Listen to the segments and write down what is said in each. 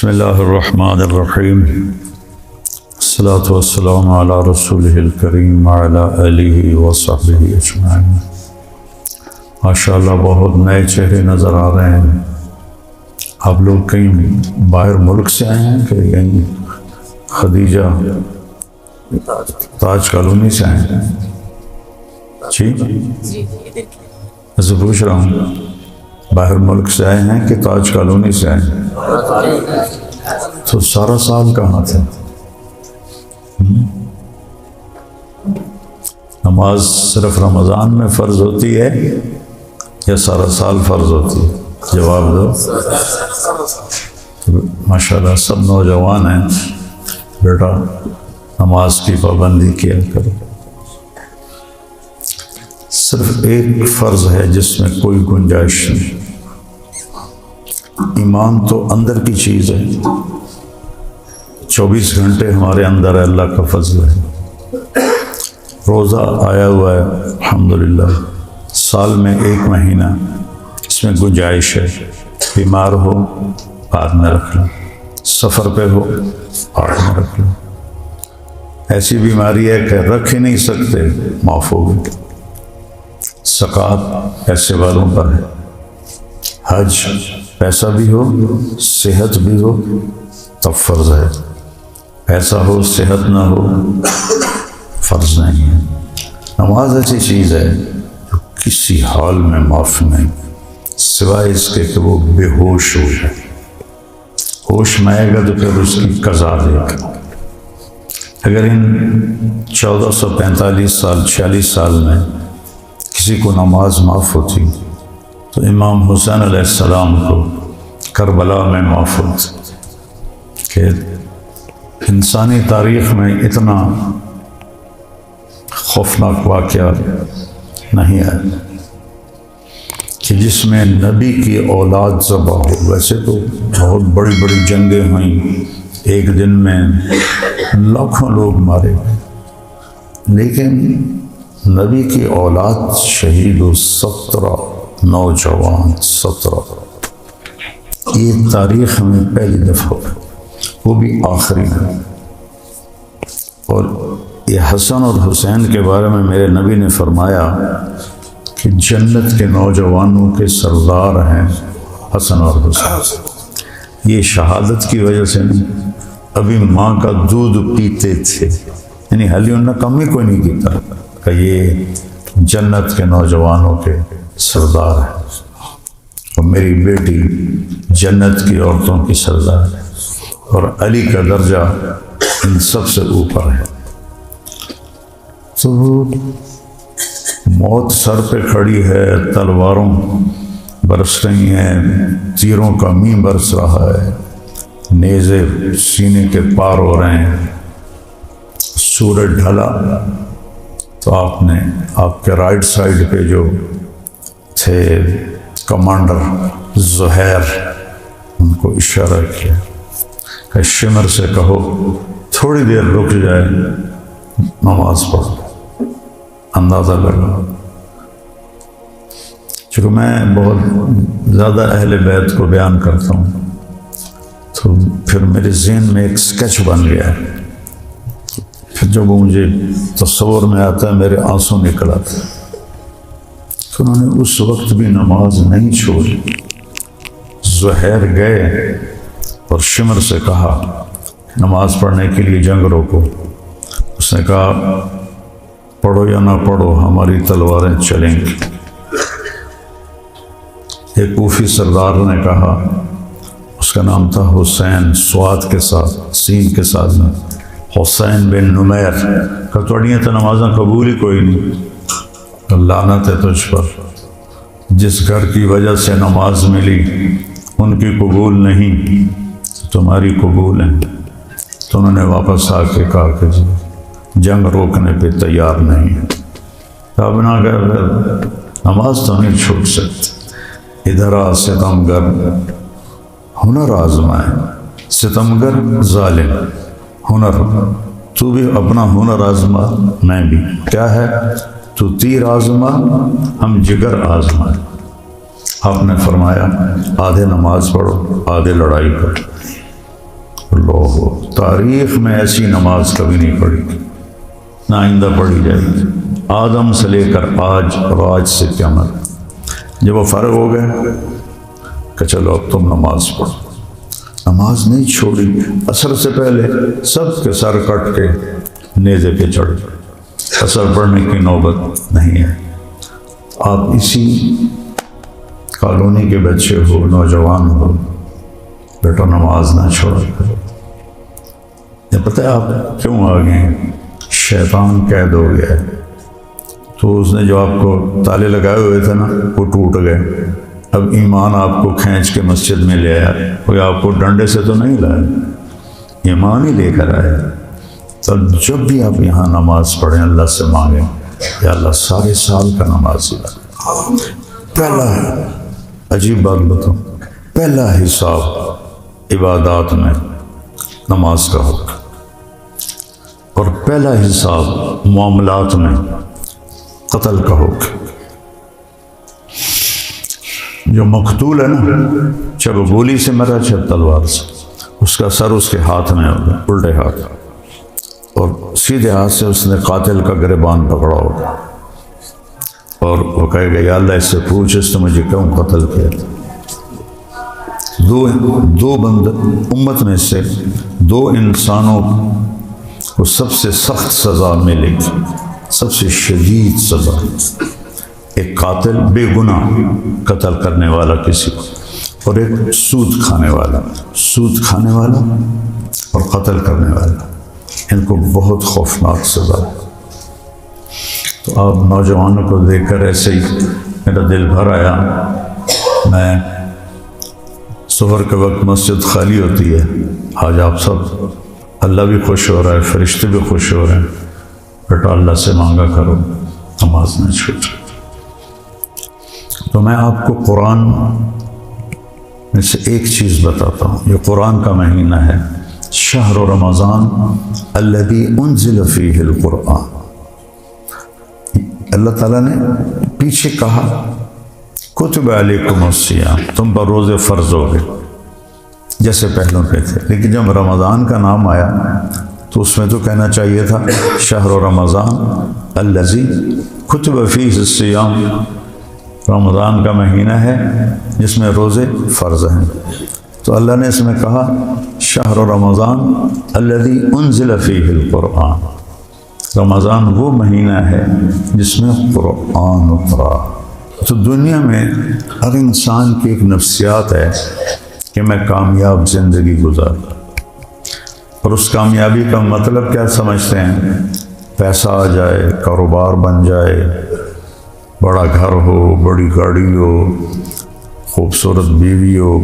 بسم اللہ الرحمن الرحیم الصلاۃ والسلام علی رسولہ الکریم وعلی آلہ وصحبہ اجمعین۔ ماشاءاللہ بہت نئے چہرے نظر آ رہے ہیں۔ آپ لوگ کہیں باہر ملک سے آئے ہیں کہ یہیں خدیجہ تاج کالونی سے آئے ہیں؟ جی میں پوچھ رہا ہوں باہر ملک سے آئے ہیں کہ تاج کالونی سے آئے ہیں؟ تو سارا سال کہاں تھے؟ نماز صرف رمضان میں فرض ہوتی ہے یا سارا سال فرض ہوتی ہے؟ جواب دو۔ ماشاءاللہ سب نوجوان ہیں، بیٹا نماز کی پابندی کیا کرو۔ صرف ایک فرض ہے جس میں کوئی گنجائش نہیں۔ ایمان تو اندر کی چیز ہے، 24 گھنٹے ہمارے اندر ہے، اللہ کا فضل ہے۔ روزہ آیا ہوا ہے الحمدللہ، سال میں 1 مہینہ، اس میں گنجائش ہے۔ بیمار ہو بعد میں رکھ لو، سفر پہ ہو بعد میں رکھ لو۔ ایسی بیماری ہے کہ رکھ ہی نہیں سکتے، معاف ہوگی۔ زکوٰۃ پیسے والوں پر ہے، حج پیسہ بھی ہو صحت بھی ہو تب فرض ہے، پیسہ ہو صحت نہ ہو فرض نہیں ہے۔ نماز ایسی چیز ہے جو کسی حال میں معاف نہیں، سوائے اس کے کہ وہ بے ہوش ہو جائے۔ ہوش میں آئے گا تو پھر اس کی قضا دے گا۔ اگر ان 1445 سال 46 سال میں کسی کو نماز معاف ہوتی تو امام حسین علیہ السلام کو کربلا میں معاف ہوتی۔ کہ انسانی تاریخ میں اتنا خوفناک واقعہ نہیں ہے کہ جس میں نبی کی اولاد ذبح ہو۔ ویسے تو بہت بڑی بڑی جنگیں ہوئیں، ایک دن میں لاکھوں لوگ مارے گئے، لیکن نبی کی اولاد شہید و 17 نوجوان 17، یہ تاریخ میں پہلی دفعہ، وہ بھی آخری میں۔ اور یہ حسن اور حسین کے بارے میں میرے نبی نے فرمایا کہ جنت کے نوجوانوں کے سردار ہیں حسن اور حسین۔ یہ شہادت کی وجہ سے نہیں، ابھی ماں کا دودھ پیتے تھے، یعنی حلی انہیں کم ہی کوئی نہیں کیتا کہ یہ جنت کے نوجوانوں کے سردار ہے، اور میری بیٹی جنت کی عورتوں کی سردار ہے، اور علی کا درجہ ان سب سے اوپر ہے۔ تو موت سر پہ کھڑی ہے، تلواروں برس رہی ہیں، تیروں کا میم برس رہا ہے، نیزے سینے کے پار ہو رہے ہیں۔ سورج ڈھلا تو آپ کے رائٹ سائڈ پہ جو تھے کمانڈر زہیر، ان کو اشارہ کیا کہ شمر سے کہو تھوڑی دیر رک جائے، نماز پڑھو۔ اندازہ لگا، چونکہ میں بہت زیادہ اہل بیت کو بیان کرتا ہوں تو پھر میرے ذہن میں ایک سکیچ بن گیا، پھر جب وہ مجھے تصور میں آتا ہے میرے آنسو نکل آتے ہیں۔ تو انہوں نے اس وقت بھی نماز نہیں چھوڑی۔ زہیر گئے اور شمر سے کہا نماز پڑھنے کے لیے جنگ روکو۔ اس نے کہا پڑھو یا نہ پڑھو ہماری تلواریں چلیں گی۔ ایک کوفی سردار نے کہا، اس کا نام تھا حسین، سواد کے ساتھ سین کے ساتھ میں، حسین بن نمیر، کہ توڑیاں تو نمازاں قبول ہی کوئی نہیں، لعنت ہے تجھ پر، جس گھر کی وجہ سے نماز ملی ان کی قبول نہیں، تمہاری قبول ہے۔ تو انہوں نے واپس آ کے کہا کہ جنگ روکنے پہ تیار نہیں ہے۔ اب نہ کہ نماز تو نہیں چھوٹ سکتی۔ ادھر آ ستمگر ہنر آزمائے، ستمگر ظالم ہنر، تو بھی اپنا ہنر آزما، میں بھی۔ کیا ہے؟ تو تیر آزما، ہم جگر آزمائے۔ آپ نے فرمایا آدھے نماز پڑھو آدھے لڑائی کرو۔ اللہ، تاریخ میں ایسی نماز کبھی نہیں پڑھی، نہ آئندہ پڑھی جائے گی، آدم سے لے کر آج اور آج سے قیامت۔ جب وہ فارغ ہو گئے کہ چلو اب تم نماز پڑھو، نماز نہیں چھوڑی۔ عصر سے پہلے سب کے سر کٹ کے نیزے پہ چڑھ گئے، عصر پڑھنے کی نوبت نہیں ہے۔ آپ اسی کالونی کے بچے ہو، نوجوان ہو، بیٹا نماز نہ چھوڑا کرو۔ یہ پتہ ہے آپ کیوں آ گئے ہیں؟ شیطان قید ہو گیا ہے، تو اس نے جو آپ کو تالے لگائے ہوئے تھے نا وہ ٹوٹ گئے۔ اب ایمان آپ کو کھینچ کے مسجد میں لے آیا، کوئی آپ کو ڈنڈے سے تو نہیں لایا، ایمان ہی لے کر آیا۔ تب جب بھی آپ یہاں نماز پڑھیں اللہ سے مانگیں، یا اللہ سارے سال کا نمازی بنا۔ پہلا عجیب بات بتاؤں، پہلا حساب عبادات میں نماز کا حق، اور پہلا حساب معاملات میں قتل کا حق۔ جو مقتول ہے نا، چاہے وہ گولی سے مرا چاہے تلوار سے، اس کا سر اس کے ہاتھ میں ہوگا، الٹے ہاتھ، اور سیدھے ہاتھ سے اس نے قاتل کا گریبان پکڑا ہوگا، اور وہ کہے گا یا اللہ اس سے پوچھ اس نے مجھے کیوں قتل کیا تھا۔ دو بندے امت میں سے دو انسانوں کو سب سے سخت سزا ملے گی، سب سے شدید سزا۔ ایک قاتل بے گناہ قتل کرنے والا کسی کو، اور ایک سود کھانے والا اور قتل کرنے والا، ان کو بہت خوفناک سزا ہے۔ تو آپ نوجوانوں کو دیکھ کر ایسے ہی میرا دل بھر آیا۔ میں ظہر کے وقت مسجد خالی ہوتی ہے، آج آپ سب، اللہ بھی خوش ہو رہا ہے، فرشتے بھی خوش ہو رہے ہیں، بیٹا اللہ سے مانگا کرو، نماز نہ چھوڑو۔ تو میں آپ کو قرآن میں سے ایک چیز بتاتا ہوں۔ یہ قرآن کا مہینہ ہے، شہر رمضان الذی انزل فیہ القرآن۔ اللہ تعالیٰ نے پیچھے کہا کتب علیکم الصیام، تم پر روزے فرض ہو گئے جیسے پہلوں پہ تھے، لیکن جب رمضان کا نام آیا تو اس میں تو کہنا چاہیے تھا شہر رمضان الذی کتب فیہ الصیام، رمضان کا مہینہ ہے جس میں روزے فرض ہیں، تو اللہ نے اس میں کہا شہر رمضان الذی انزل فیہ القرآن، رمضان وہ مہینہ ہے جس میں قرآن اترا۔ تو دنیا میں ہر انسان کی ایک نفسیات ہے کہ میں کامیاب زندگی گزاروں، اور اس کامیابی کا مطلب کیا سمجھتے ہیں؟ پیسہ آ جائے، کاروبار بن جائے، بڑا گھر ہو، بڑی گاڑی ہو، خوبصورت بیوی ہو،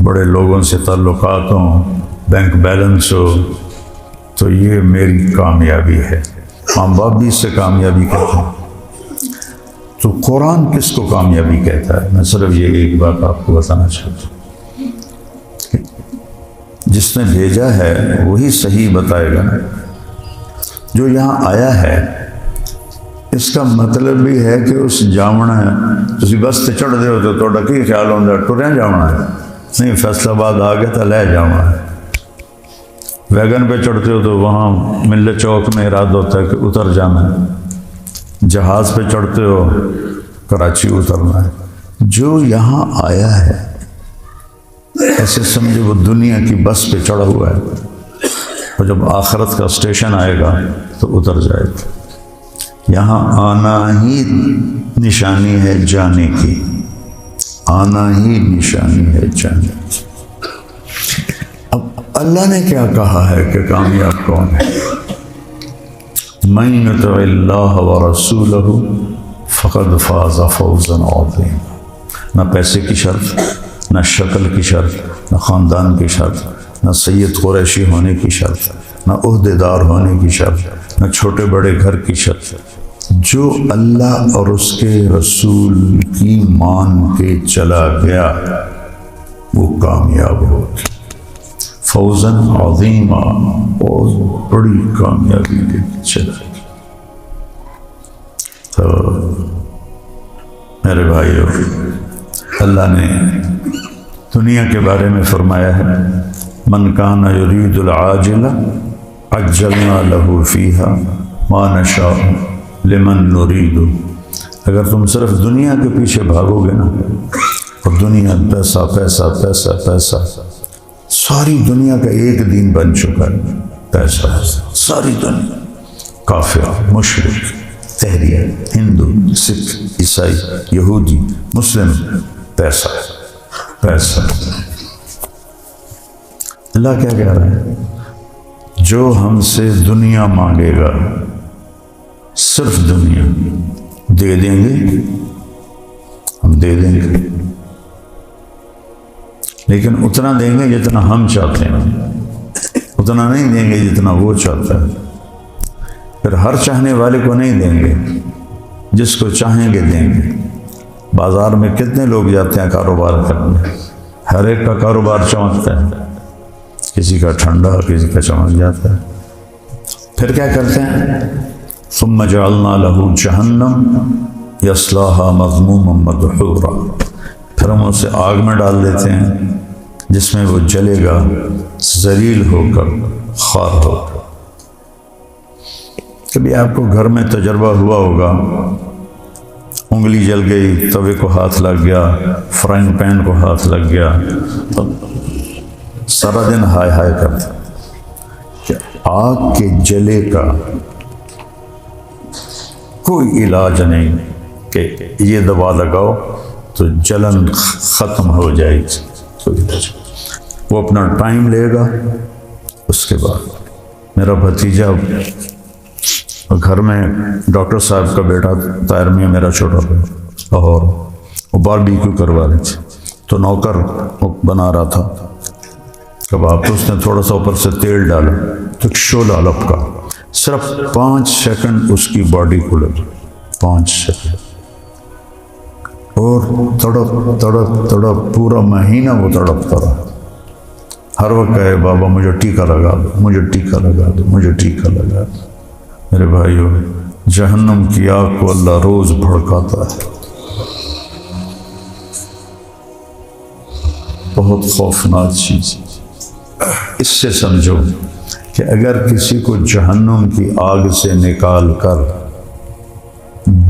بڑے لوگوں سے تعلقات ہوں، بینک بیلنس ہو، تو یہ میری کامیابی ہے۔ ماں باپ بھی اس سے کامیابی کہتے ہیں۔ تو قرآن کس کو کامیابی کہتا ہے؟ میں صرف یہ ایک بات آپ کو بتانا چاہتا ہوں، جس نے بھیجا ہے وہی صحیح بتائے گا۔ جو یہاں آیا ہے اس کا مطلب بھی ہے کہ اس جاونا ہے، تسی بس تے چڑھ دے ہو تو توڑا کی خیال ہوندہ ٹریا جاونا ہے، نہیں فیصلہ آباد آگے تو لے جاونا ہے۔ ویگن پہ چڑھتے ہو تو وہاں ملت چوک میں ارادہ ہوتا ہے کہ اتر جانا ہے، جہاز پہ چڑھتے ہو کراچی اترنا ہے۔ جو یہاں آیا ہے ایسے سمجھے وہ دنیا کی بس پہ چڑھا ہوا ہے، اور جب آخرت کا اسٹیشن آئے گا تو اتر جائے گا۔ یہاں آنا ہی نشانی ہے جانے کی، آنا ہی نشانی ہے جانے کی۔ اب اللہ نے کیا کہا ہے کہ کامیاب کون ہے؟ من یطع اللہ ورسولہ فقد فاز فوزا عظیما۔ نہ پیسے کی شرط، نہ شکل کی شرط، نہ خاندان کی شرط، نہ سید قریشی ہونے کی شرط، نہ عہدیدار ہونے کی شرط، نہ چھوٹے بڑے گھر کی شرط۔ جو اللہ اور اس کے رسول کی مان کے چلا گیا وہ کامیاب ہوگا، فوزاً عظیما، بہت بڑی کامیابی لے کے چلا گیا۔ تو میرے بھائیو، اللہ نے دنیا کے بارے میں فرمایا ہے من کان یرید العاجل عجلنا له فیها ما نشاء لمن نرید. اگر تم صرف دنیا کے پیچھے بھاگو گے نا، اور دنیا پیسہ پیسہ پیسہ پیسہ، ساری دنیا کا ایک دین بن چکا ہے پیسہ، ساری دنیا، کافر، مشرک، تہریہ، ہندو، سکھ، عیسائی، یہودی، مسلم، پیسہ پیسہ. اللہ کیا کہہ رہا ہے؟ جو ہم سے دنیا مانگے گا، صرف دنیا دے دیں گے، ہم دے دیں گے، لیکن اتنا دیں گے جتنا ہم چاہتے ہیں، اتنا نہیں دیں گے جتنا وہ چاہتا ہے. پھر ہر چاہنے والے کو نہیں دیں گے، جس کو چاہیں گے دیں گے. بازار میں کتنے لوگ جاتے ہیں کاروبار کرنے، ہر ایک کا کاروبار چمکتا ہے، کسی کا ٹھنڈا، کسی کا چمک جاتا ہے. پھر کیا کرتے ہیں؟ ثم جعلنا له جہنم یصلاها مذموما مدحورا. پھر ہم اسے آگ میں ڈال دیتے ہیں جس میں وہ جلے گا ذلیل ہو کر، خوار ہو کر. کبھی آپ کو گھر میں تجربہ ہوا ہوگا، انگلی جل گئی، توے کو ہاتھ لگ گیا، فرائنگ پین کو ہاتھ لگ گیا، تو سارا دن ہائے ہائے کرتا. کہ آگ کے جلے کا کوئی علاج نہیں کہ یہ دوا لگاؤ تو جلن ختم ہو جائے گی. وہ اپنا ٹائم لے گا. اس کے بعد میرا بھتیجا گھر میں ڈاکٹر صاحب کا بیٹا طاہر میاں میرا چھوٹا بیٹا، اور وہ باربیکیو کروا رہے تھے، تو نوکر بنا رہا تھا کباب، تو اس نے تھوڑا سا اوپر سے تیل ڈالا تو ایک شعلہ لپکا. صرف 5 سیکنڈ اس کی باڈی کو لگا، 5 سیکنڈ، اور تڑپ تڑپ تڑپ پورا مہینہ وہ تڑپتا رہا. ہر وقت کہے بابا مجھے ٹیکا لگا دو، مجھے ٹیکا لگا دو، مجھے ٹیکا لگا دو. میرے بھائیو، جہنم کی آگ کو اللہ روز بھڑکاتا ہے. بہت خوفناک چیز. اس سے سمجھو کہ اگر کسی کو جہنم کی آگ سے نکال کر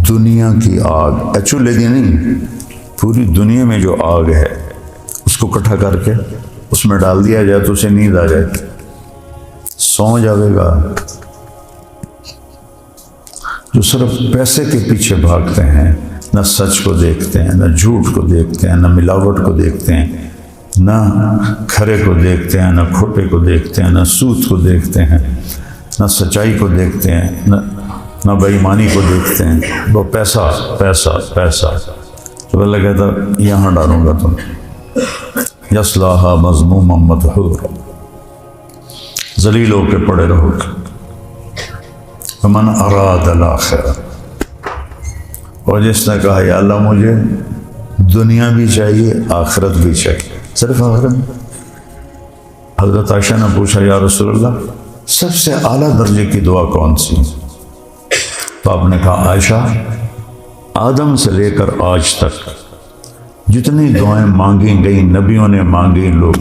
دنیا کی آگ، ایکچولی نہیں، پوری دنیا میں جو آگ ہے اس کو اکٹھا کر کے اس میں ڈال دیا جائے تو اسے نیند آ جائے، سو جاوے گا. جو صرف پیسے کے پیچھے بھاگتے ہیں، نہ سچ کو دیکھتے ہیں، نہ جھوٹ کو دیکھتے ہیں، نہ ملاوٹ کو دیکھتے ہیں، نہ کھرے کو دیکھتے ہیں، نہ کھوٹے کو دیکھتے ہیں، نہ سود کو دیکھتے ہیں، نہ سچائی کو دیکھتے ہیں، نہ بے ایمانی کو دیکھتے ہیں. وہ پیسہ پیسہ پیسہ. تو اللہ کہتا یہاں ڈالوں گا تم، یصلاھا مذموما مدحورا، ذلیل ہو کے پڑے رہو گے. ومن اراد الاخرہ، اور جس نے کہا یا اللہ مجھے دنیا بھی چاہیے، آخرت بھی چاہیے، صرف آخرت. حضرت عائشہ نے پوچھا یا رسول اللہ سب سے اعلیٰ درجے کی دعا کون سی؟ تو آپ نے کہا عائشہ، آدم سے لے کر آج تک جتنی دعائیں مانگی گئی، نبیوں نے مانگی، لوگ،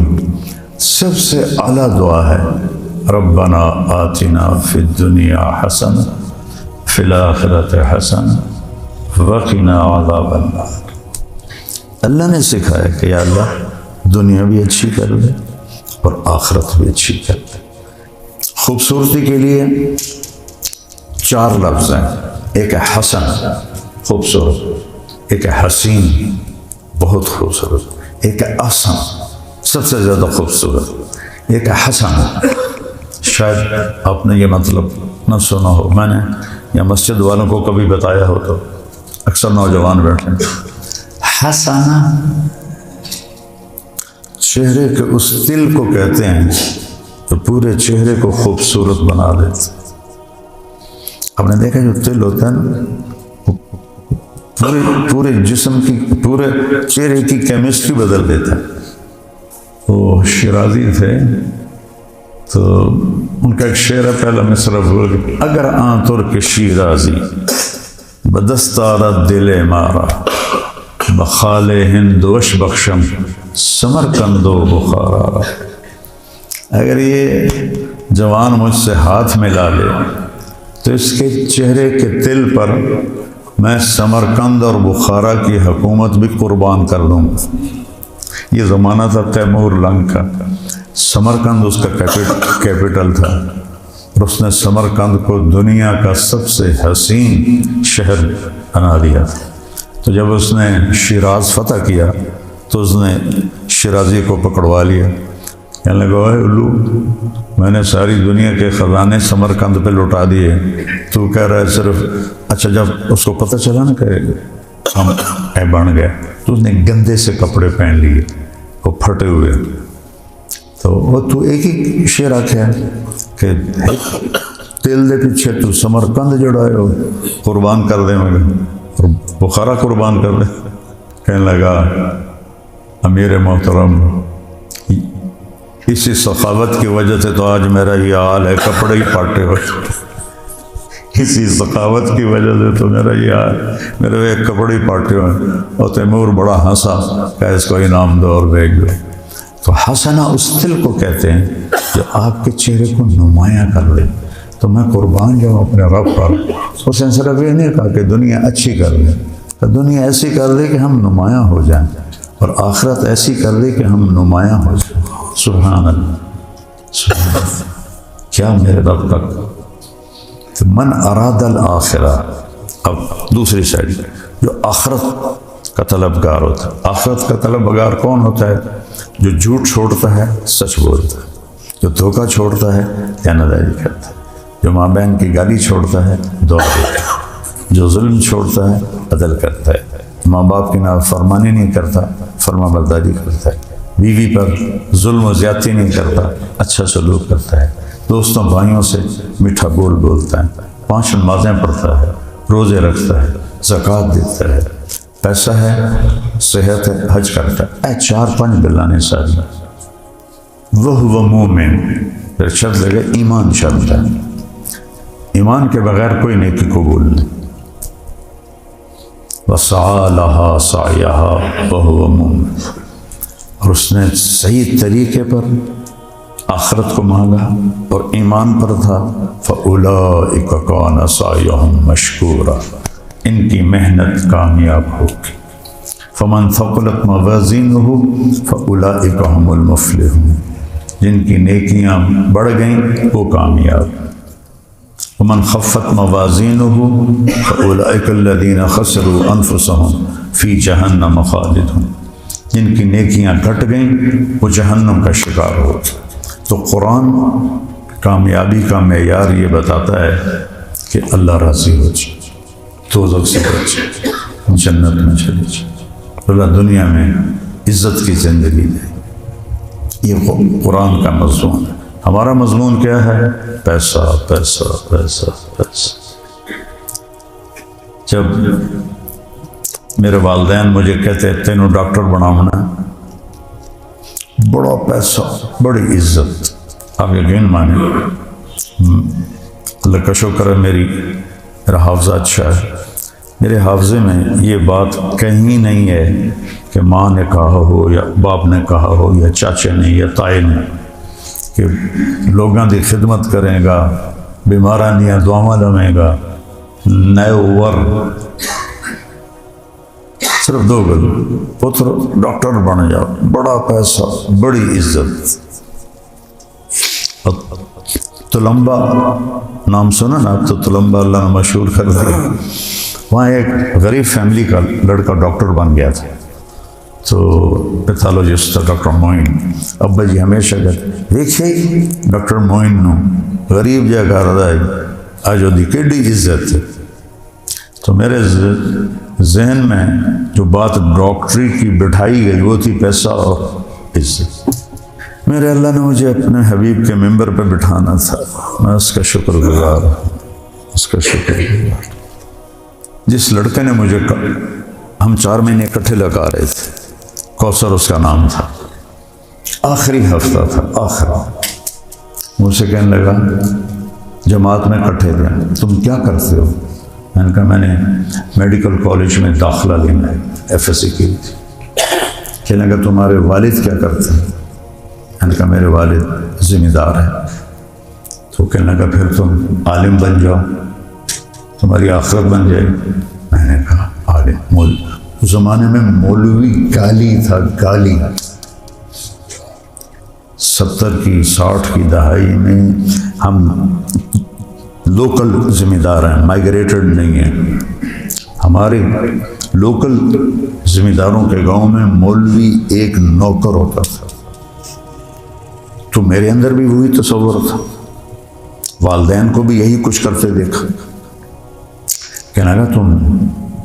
سب سے اعلیٰ دعا ہے ربنا آتنا فی الدنیا حسنہ فی الآخرۃ حسنہ وقنا عذاب النار. اللہ نے سکھایا کہ یا اللہ دنیا بھی اچھی کر دے اور آخرت بھی اچھی کر دے. خوبصورتی کے لیے 4 لفظ ہیں. ایک ہے حسن، خوبصورت، ایک ہے حسین، بہت خوبصورت، ایک ہے احسن، سب سے زیادہ خوبصورت، ایک ہے حسن. شاید آپ نے یہ مطلب نہ سنا ہو، میں نے یا مسجد والوں کو کبھی بتایا ہو تو اکثر نوجوان بیٹھے. حسنہ چہرے کے اس تل کو کہتے ہیں تو پورے چہرے کو خوبصورت بنا دیتے. آپ نے دیکھا جو تل ہوتا ہے نا، پورے جسم کی، پورے چہرے کی کیمسٹری بدل دیتا ہے. وہ شیرازی تھے تو ان کا ایک شعر ہے، پہلا مصرع بھول گئے. اگر آن ترک شیرازی بدستارت دل مارا، بخال ہندوش بخشم سمرقند و بخارا. اگر یہ جوان مجھ سے ہاتھ ملا لے تو اس کے چہرے کے تل پر میں سمرقند اور بخارا کی حکومت بھی قربان کر دوں گا۔ یہ زمانہ تھا تیمور لنگ کا، سمرقند اس کا کیپٹل تھا، اور اس نے سمرقند کو دنیا کا سب سے حسین شہر بنا دیا تھا۔ تو جب اس نے شیراز فتح کیا تو اس نے شیرازی کو پکڑوا لیا، کہنے لگا اے الو، میں نے ساری دنیا کے خزانے سمرقند پہ لوٹا دیے، تو کہہ رہا ہے صرف اچھا۔ جب اس کو پتہ چلا نا کہ ہم بن گئے تو اس نے گندے سے کپڑے پہن لیے، وہ پھٹے ہوئے، تو وہ تو ایک ہی شعر آکھیا کہ تیل دے پیچھے تو سمرقند جڑا ہے وہ قربان کر دیں مگر، اور بخارا قربان کر دیں۔ کہنے لگا امیر محترم، اسی سخاوت کی وجہ سے تو آج میرا یہ حال ہے، کپڑے ہی پھاٹے ہوئے، اسی سخاوت کی وجہ سے تو میرا یہ حال، میرے ایک کپڑے ہی پھاٹے ہوئے۔ اور تیمور بڑا ہنسا کہ اس کو انعام دو اور بھیج دو۔ تو حسنہ اس دل کو کہتے ہیں جو آپ کے چہرے کو نمایاں کر لے۔ تو میں قربان جاؤں اپنے رب پر۔ اس نے صرف یہ نہیں کہا کہ دنیا اچھی کر دے، تو دنیا ایسی کر دے کہ ہم نمایاں ہو جائیں، اور آخرت ایسی کر دے کہ ہم نمایاں ہو جائیں۔ سبحان اللہ، سبحان اللہ، کیا میرے رب کا من اراد الآخرہ۔ اب دوسری سائڈ جو آخرت کا طلبگار ہوتا ہے، آخرت کا طلبگار کون ہوتا ہے؟ جو جھوٹ چھوڑتا ہے، سچ بولتا ہے، جو دھوکہ چھوڑتا ہے، دیانتداری کرتا ہے، جو ماں بہن کی گالی چھوڑتا ہے، دعا دیتا ہے، جو ظلم چھوڑتا ہے، عدل کرتا ہے، ماں باپ کی نافرمانی نہیں کرتا، فرما برداری کرتا ہے، بیوی پر ظلم و زیادتی نہیں کرتا، اچھا سلوک کرتا ہے، دوستوں بھائیوں سے میٹھا بول بولتا ہے، 5 نمازیں پڑھتا ہے، روزے رکھتا ہے، زکوٰۃ دیتا ہے، پیسہ ہے، صحت ہے، حج کرتا ہے، 4-5 بلانے ساری۔ وہ مومن، پھر شرط لگے ایمان شرط ہے، ایمان کے بغیر کوئی نیکی قبول نہیں۔ وَسَعَى لَهَا سَعْيَهَا وَهُوَ مُؤْمِنٌ، اور اس نے صحیح طریقے پر آخرت کو مانگا اور ایمان پر تھا۔ فَأُولَئِكَ كَانَ سَعْيُهُمْ مَشْكُورًا، ان کی محنت کامیاب ہوگی۔ فَمَنْ ثَقُلَتْ مَوَازِينُهُ فَأُولَئِكَ هُمُ الْمُفْلِحُونَ، جن کی نیکیاں بڑھ گئیں وہ کامیاب۔ وَمَنْ خَفَّتْ مَوَازِينُهُ فَأُولَئِكَ الَّذِينَ خَسِرُوا أَنفُسَهُمْ فِي جَهَنَّمَ خَالِدُونَ، جن کی نیکیاں گھٹ گئیں وہ جہنم کا شکار ہو۔ تو قرآن کامیابی کا معیار یہ بتاتا ہے کہ اللہ راضی ہو جائے، دوزخ سے بچے، جنت میں چلے جائے، اللہ دنیا میں عزت کی زندگی دے۔ یہ قرآن کا مضمون ہے۔ ہمارا مضمون کیا ہے؟ پیسہ پیسہ پیسہ پیسہ۔ جب میرے والدین مجھے کہتے تینوں ڈاکٹر بناؤنا، بڑا پیسہ، بڑی عزت، آپ یقین مانیں، اللہ کا شکر ہے میرا حافظہ اچھا ہے، میرے حافظے میں یہ بات کہیں نہیں ہے کہ ماں نے کہا ہو یا باپ نے کہا ہو یا چاچے نے یا تائی نے کہ لوگاں دی خدمت کرے گا، بیماراں دیاں دعاواں لویں گا، نئے ور صرف 2 گل، پتر ڈاکٹر بن جاؤ، بڑا پیسہ، بڑی عزت۔ تلمبا نام سنا نا؟ تو تلمبا اللہ نے مشہور کر دیا۔ وہاں ایک غریب فیملی کا لڑکا ڈاکٹر بن گیا تھا، تو پیتھالوجسٹ تھا ڈاکٹر معین۔ ابا جی ہمیشہ کہتے دیکھیے ڈاکٹر معین نو غریب جا کر رہا ہے، آج وہ کیڈی عزت ہے۔ تو میرے ذہن میں جو بات ڈاکٹری کی بٹھائی گئی وہ تھی پیسہ اور عزت۔ میرے اللہ نے مجھے اپنے حبیب کے ممبر پہ بٹھانا تھا، میں اس کا شکر گزار ہوں، اس کا شکر گزار۔ جس لڑکے نے مجھے ہم 4 مہینے اکٹھے لگا رہے تھے، کوثر اس کا نام تھا، آخری ہفتہ تھا، مجھ سے کہنے لگا جماعت میں اکٹھے تھے، تم کیا کرتے ہو؟ میں نے کہا میں نے میڈیکل کالج میں داخلہ لینا ہے، FSC کی تھی۔ کہنے لگا تمہارے والد کیا کرتے ہیں؟ میں نے کہا میرے والد ذمہ دار ہیں. تو کہنے لگا پھر تم عالم بن جاؤ، تمہاری آخرت بن جائے. میں نے کہا عالم اس زمانے میں مولوی گالی تھا، گالی. 70 کی 60 کی دہائی میں ہم لوکل ذمہ دار ہیں، مائگریٹڈ نہیں ہیں. ہمارے لوکل ذمہ داروں کے گاؤں میں مولوی ایک نوکر ہوتا تھا. تو میرے اندر بھی وہی تصور تھا، والدین کو بھی یہی کچھ کرتے دیکھا. کہنے لگا تم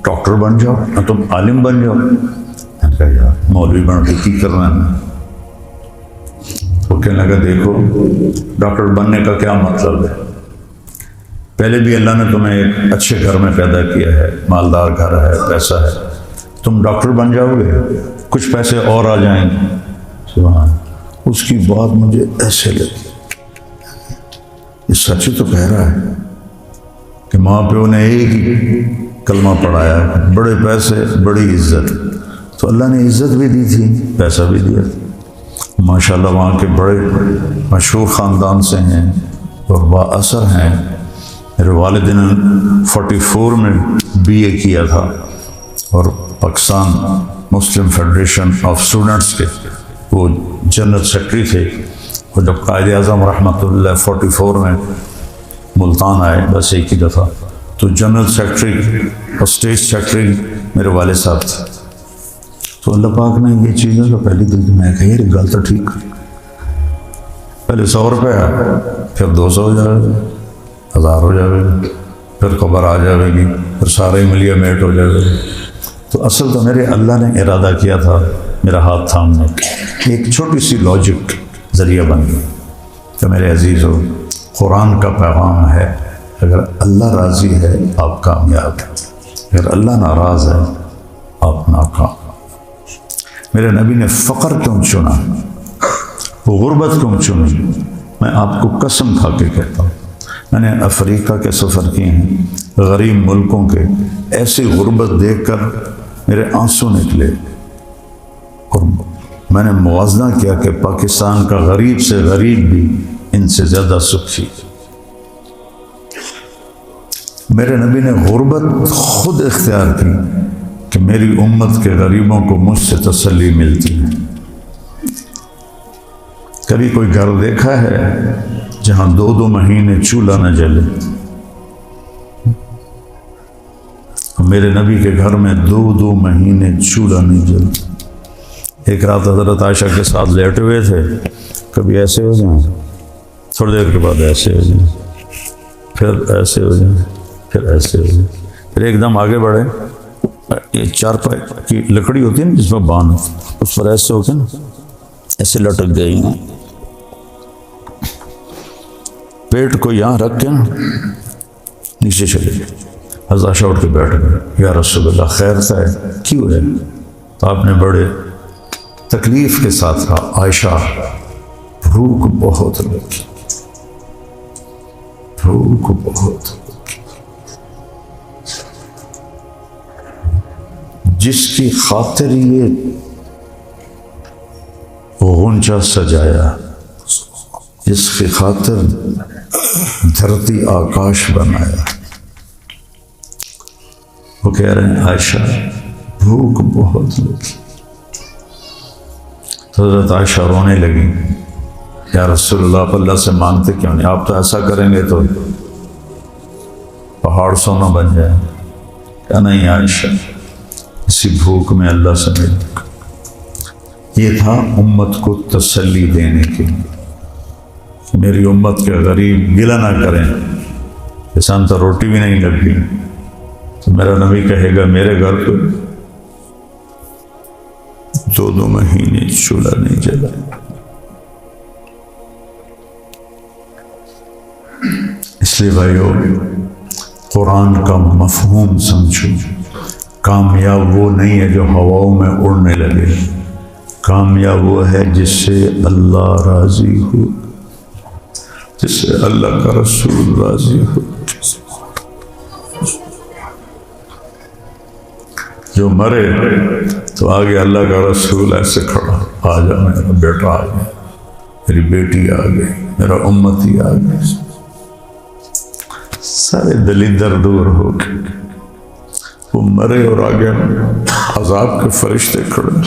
ڈاکٹر بن جاؤ نہ تم عالم بن جاؤ. میں نے کہا یار مولوی بن کے کی کرنا ہے. تو کہنے لگا دیکھو ڈاکٹر بننے کا کیا مطلب ہے، پہلے بھی اللہ نے تمہیں ایک اچھے گھر میں پیدا کیا ہے، مالدار گھر ہے، پیسہ ہے، تم ڈاکٹر بن جاؤ گے کچھ پیسے اور آ جائیں گے. سبحان. اس کی بات مجھے ایسے لگی، یہ سچ تو کہہ رہا ہے کہ ماں پیو نے ایک ہی کلمہ پڑھایا، بڑے پیسے بڑی عزت. تو اللہ نے عزت بھی دی تھی، پیسہ بھی دیا. ماشاءاللہ وہاں کے بڑے مشہور خاندان سے ہیں اور با اثر ہیں. میرے والد نے 44 میں BA کیا تھا اور پاکستان مسلم فیڈریشن آف اسٹوڈنٹس کے وہ جنرل سیکرٹری تھے. اور جب قائد اعظم رحمۃ اللہ 44 میں ملتان آئے بس ایک ہی دفعہ، تو جنرل سیکرٹری اور اسٹیٹ سیکرٹری میرے والد صاحب تھے. تو اللہ پاک نے یہ چیزیں تو پہلی دل میں کہی یہ گل تو ٹھیک، پہلے 100 روپے پھر 200 ہو جائے گا، 1000 ہو جائے گا، پھر خبر آ جائے گی، پھر سارے ملیے میٹ ہو جائے گا. تو اصل تو میرے اللہ نے ارادہ کیا تھا میرا ہاتھ تھامنے کا. ایک چھوٹی سی لاجک ذریعہ بن گئی کہ میرے عزیزو قرآن کا پیغام ہے اگر اللہ راضی ہے آپ کامیاب ہیں، اگر اللہ ناراض ہے آپ ناکام. میرے نبی نے فقر کیوں چنا، وہ غربت کیوں چنی؟ میں آپ کو قسم کھا کے کہتا ہوں، میں نے افریقہ کے سفر کیے ہیں، غریب ملکوں کے، ایسی غربت دیکھ کر میرے آنسو نکلے. اور میں نے موازنہ کیا کہ پاکستان کا غریب سے غریب بھی ان سے زیادہ سکھی. میرے نبی نے غربت خود اختیار کی کہ میری امت کے غریبوں کو مجھ سے تسلی ملتی ہے. کبھی کوئی گھر دیکھا ہے جہاں 2 مہینے چولہا نہ جلے؟ میرے نبی کے گھر میں 2 مہینے چولہا نہیں جلتا. ایک رات حضرت عائشہ کے ساتھ لیٹے ہوئے تھے، کبھی ایسے ہو جائیں، تھوڑی دیر کے بعد ایسے ہو جائیں، پھر ایسے ہو جائیں، پھر ایسے ہو جائیں، پھر ایک دم آگے بڑھے. یہ 4 پائی کی لکڑی ہوتی ہے نا جس میں باندھ، اس پر ایسے ہو کے نا ایسے لٹک گئی، پیٹ کو یہاں رکھ کے نا نیچے چلے گئے. حضرت عائشہ اٹھ کے بیٹھ گئے، یا رسول اللہ خیر تھا ہے کیوں ہے؟ تو آپ نے بڑے تکلیف کے ساتھ کہا عائشہ بھوک بہت لگی، بھوک بہت لگی. جس کی خاطر یہ غنچہ سجایا، جس کی خاطر دھرتی آکاش بنایا، وہ کہہ رہے ہیں عائشہ بھوک بہت لگی. تو حضرت عائشہ رونے لگی، یا رسول اللہ آپ اللہ سے مانگتے کیوں نہیں؟ آپ تو ایسا کریں گے تو پہاڑ سونا بن جائے. کیا نہیں عائشہ اسی بھوک میں اللہ سے مل. یہ تھا امت کو تسلی دینے کے لیے، میری امت کے غریب گلہ نہ کریں، کسان تو روٹی بھی نہیں لگی. تو میرا نبی کہے گا میرے گھر پہ 2 مہینے چولہا نہیں جلا. اس لیے بھائیو قرآن کا مفہوم سمجھو. کامیاب وہ نہیں ہے جو ہواؤں میں اڑنے لگے، کامیاب وہ ہے جس سے اللہ راضی ہو، جس سے اللہ کا رسول راضی ہو. جو مرے تو آگے اللہ کا رسول ایسے کھڑا، آ جا میرا بیٹا آ جا. میری بیٹی آ گئی، میرا امتی آ گئی، سارے دلیدر دور ہو گئے، وہ مرے اور آگے عذاب کے فرشتے کھڑے۔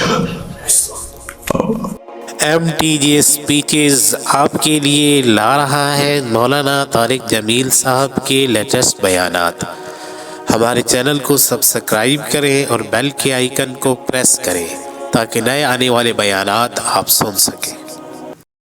MTJ اسپیچز آپ کے لیے لا رہا ہے مولانا طارق جمیل صاحب کے لیٹسٹ بیانات۔ ہمارے چینل کو سبسکرائب کریں اور بیل کے آئیکن کو پریس کریں تاکہ نئے آنے والے بیانات آپ سن سکیں۔